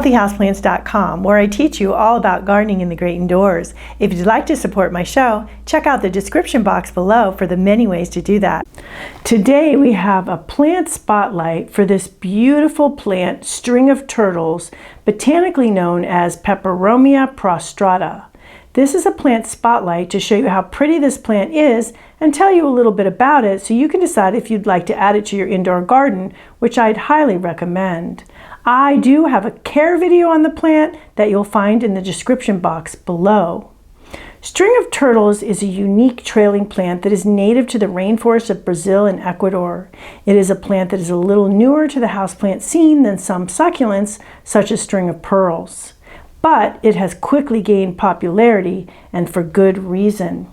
𝗤𝗍☆plants.com, where I teach you all about gardening in the great indoors. If you'd like to support my show, check out the description box below for the many ways to do that. Today we have a plant spotlight for this beautiful plant, string of turtles, botanically known as Peperomia prostrata. This is a plant spotlight to show you how pretty this plant is and tell you a little bit about it so you can decide if you'd like to add it to your indoor garden, which I'd highly recommend. I do have a care video on the plant that you'll find in the description box below. String of turtles is a unique trailing plant that is native to the rainforests of Brazil and Ecuador. It is a plant that is a little newer to the houseplant scene than some succulents, such as string of pearls. But it has quickly gained popularity, and for good reason.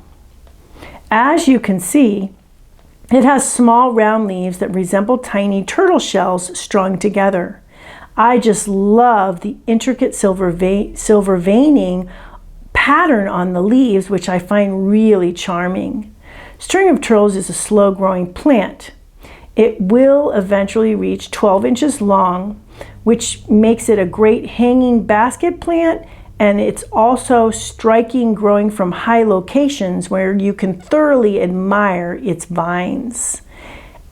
As you can see, it has small round leaves that resemble tiny turtle shells strung together. I just love the intricate silver veining pattern on the leaves, which I find really charming. String of turtles is a slow-growing plant. It will eventually reach 12 inches long, which makes it a great hanging basket plant, and it's also striking growing from high locations where you can thoroughly admire its vines.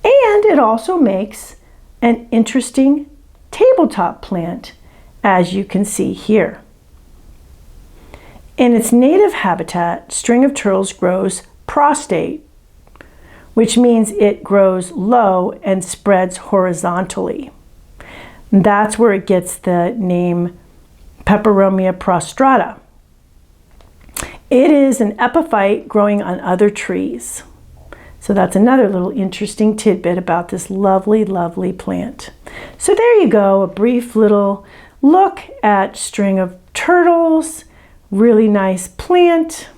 And it also makes an interesting tabletop plant, as you can see here. In its native habitat, string of turtles grows prostrate, which means it grows low and spreads horizontally. That's where it gets the name Peperomia prostrata. It is an epiphyte growing on other trees. So that's another little interesting tidbit about this lovely, lovely plant. So there you go, a brief little look at string of turtles. Really nice plant.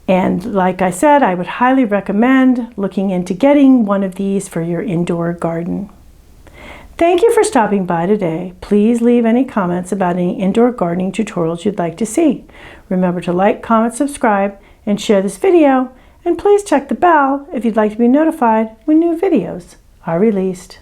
And like I said, I would highly recommend looking into getting one of these for your indoor garden. Thank you for stopping by today. Please leave any comments about any indoor gardening tutorials you'd like to see. Remember to like, comment, subscribe, and share this video. And please check the bell if you'd like to be notified when new videos are released.